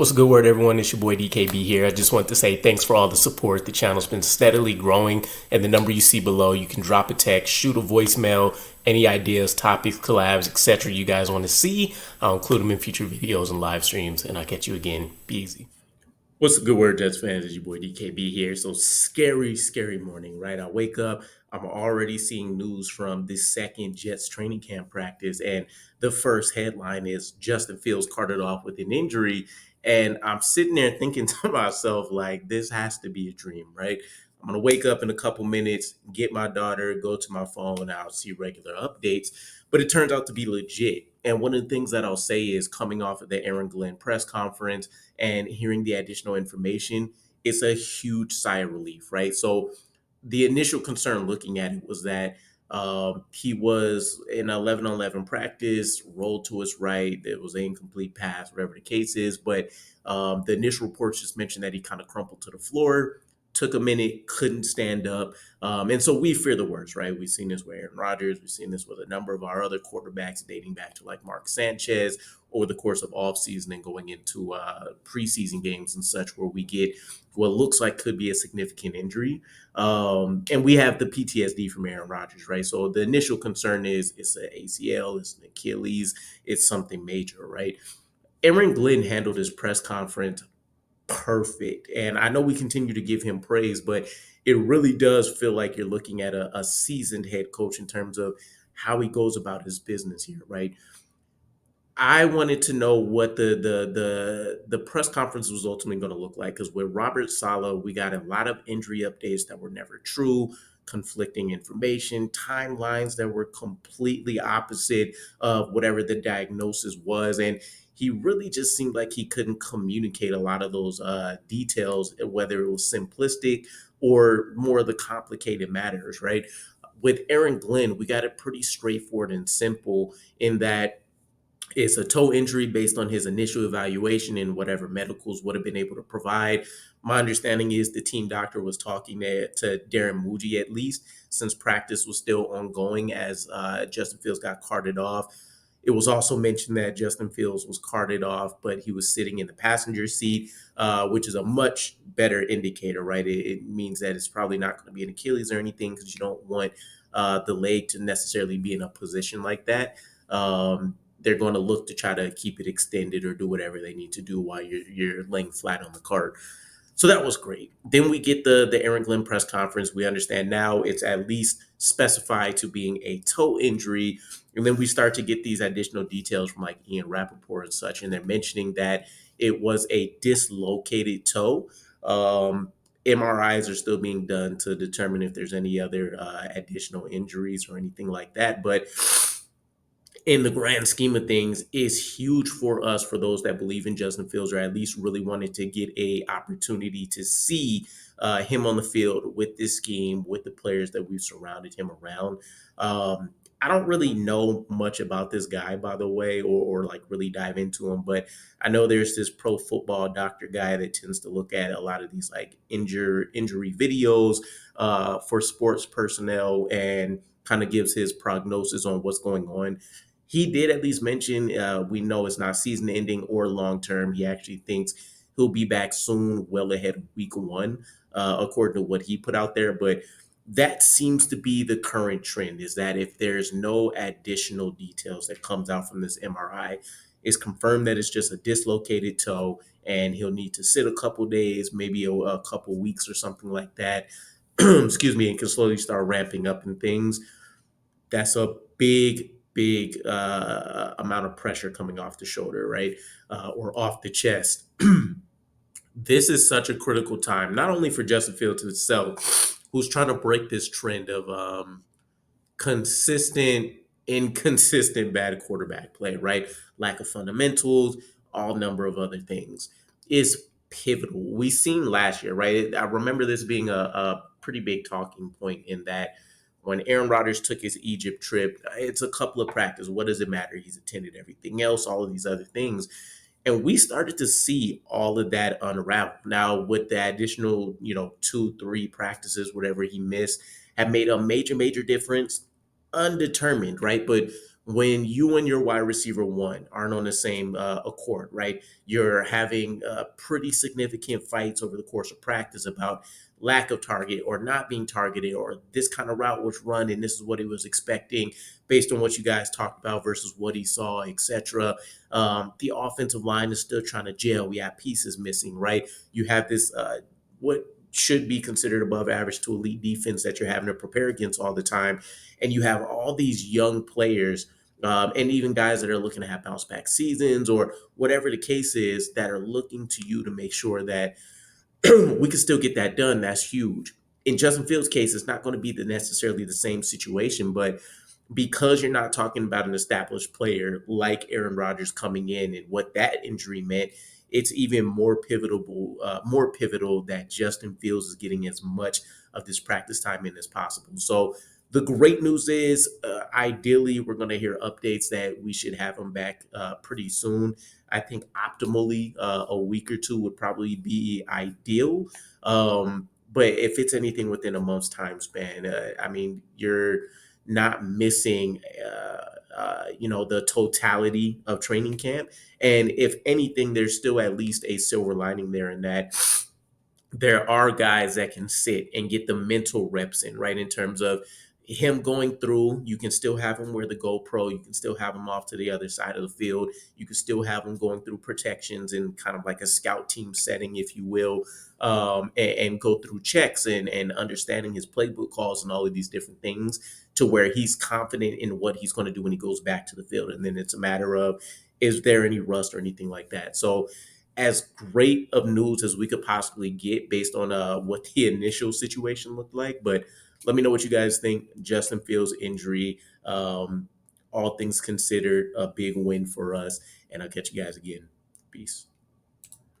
What's a good word, everyone? It's your boy DKB here. I just want to say thanks for all the support. The channel's been steadily growing, and the number you see below, you can drop a text, shoot a voicemail, any ideas, topics, collabs, etc. you guys want to see. I'll include them in future videos and live streams, and I'll catch you again. Be easy. What's a good word, Jets fans? It's your boy DKB here. So scary morning, right? I wake up, I'm already seeing news from this second Jets training camp practice, and the first headline is Justin Fields carted off with an injury. And I'm sitting there thinking to myself, like, this has to be a dream, right? I'm gonna wake up in a couple minutes, get my daughter, go to my phone, and I'll see regular updates. But it turns out to be legit. And one of the things that I'll say is coming off of the Aaron Glenn press conference and hearing the additional information, it's a huge sigh of relief, right? So the initial concern looking at it was that he was in 11-on-11 practice, rolled to his right. It was an incomplete pass, whatever the case is. But the initial reports just mentioned that he kind of crumpled to the floor, took a minute, couldn't stand up. And so we fear the worst, right? We've seen this with Aaron Rodgers. We've seen this with a number of our other quarterbacks dating back to like Mark Sanchez over the course of offseason and going into preseason games and such, where we get what looks like could be a significant injury. And we have the PTSD from Aaron Rodgers, right? So the initial concern is it's an ACL, it's an Achilles, it's something major, right? Aaron Glenn handled his press conference perfect. And I know we continue to give him praise, but it really does feel like you're looking at a seasoned head coach in terms of how he goes about his business here, right? I wanted to know what the press conference was ultimately going to look like, because with Robert Saleh, we got a lot of injury updates that were never true, conflicting information, timelines that were completely opposite of whatever the diagnosis was, and he really just seemed like he couldn't communicate a lot of those details, whether it was simplistic or more of the complicated matters, right? With Aaron Glenn, we got it pretty straightforward and simple in that it's a toe injury based on his initial evaluation and whatever medicals would have been able to provide. My understanding is the team doctor was talking to Darren Muji at least, since practice was still ongoing as Justin Fields got carted off. It was also mentioned that Justin Fields was carted off, but he was sitting in the passenger seat, which is a much better indicator, right? It means that it's probably not going to be an Achilles or anything, because you don't want the leg to necessarily be in a position like that. They're going to look to try to keep it extended or do whatever they need to do while you're laying flat on the cart. So that was great. Then we get the Aaron Glenn press conference. We understand now it's at least specified to being a toe injury. And then we start to get these additional details from like Ian Rappaport and such. And they're mentioning that it was a dislocated toe. MRIs are still being done to determine if there's any other additional injuries or anything like that. But in the grand scheme of things, is huge for us, for those that believe in Justin Fields or at least really wanted to get a opportunity to see him on the field with this scheme, with the players that we've surrounded him around. I don't really know much about this guy, by the way, or like really dive into him, but I know there's this pro football doctor guy that tends to look at a lot of these like injury videos for sports personnel and kind of gives his prognosis on what's going on. He did at least mention we know it's not season ending or long term. He actually thinks he'll be back soon, well ahead of week one, according to what he put out there. But that seems to be the current trend, is that if there's no additional details that comes out from this MRI, it's confirmed that it's just a dislocated toe and he'll need to sit a couple days, maybe a couple weeks or something like that. Excuse me, and can slowly start ramping up and things. That's a big amount of pressure coming off the shoulder, right? Or off the chest. This is such a critical time, not only for Justin Fields himself, who's trying to break this trend of consistent, inconsistent bad quarterback play, right? Lack of fundamentals, all number of other things, is pivotal. We seen last year, right? I remember this being a pretty big talking point in that when Aaron Rodgers took his Egypt trip, it's a couple of practice. What does it matter? He's attended everything else, all of these other things. And we started to see all of that unravel. Now, with the additional, 2, 3 practices, whatever he missed, have made a major difference, undetermined, right? But when you and your wide receiver one aren't on the same accord, right? You're having pretty significant fights over the course of practice about lack of target or not being targeted, or this kind of route was run and this is what he was expecting based on what you guys talked about versus what he saw, etc. The offensive line is still trying to gel. We have pieces missing, right? You have this what should be considered above average to elite defense that you're having to prepare against all the time, and you have all these young players, and even guys that are looking to have bounce back seasons or whatever the case is, that are looking to you to make sure that we can still get that done. That's huge. In Justin Fields' case, it's not going to be necessarily the same situation, but because you're not talking about an established player like Aaron Rodgers coming in and what that injury meant, it's even more pivotal that Justin Fields is getting as much of this practice time in as possible. So the great news is, ideally, we're going to hear updates that we should have him back pretty soon. I think optimally, a week or two would probably be ideal. But if it's anything within a month's time span, I mean, you're not missing, the totality of training camp. And if anything, there's still at least a silver lining there in that there are guys that can sit and get the mental reps in, right? In terms of him going through, you can still have him wear the GoPro, you can still have him off to the other side of the field, you can still have him going through protections in kind of like a scout team setting, if you will, and go through checks and understanding his playbook calls and all of these different things to where he's confident in what he's going to do when he goes back to the field. And then it's a matter of, is there any rust or anything like that? So as great of news as we could possibly get based on what the initial situation looked like. But let me know what you guys think. Justin Fields' injury, all things considered, a big win for us. And I'll catch you guys again. Peace.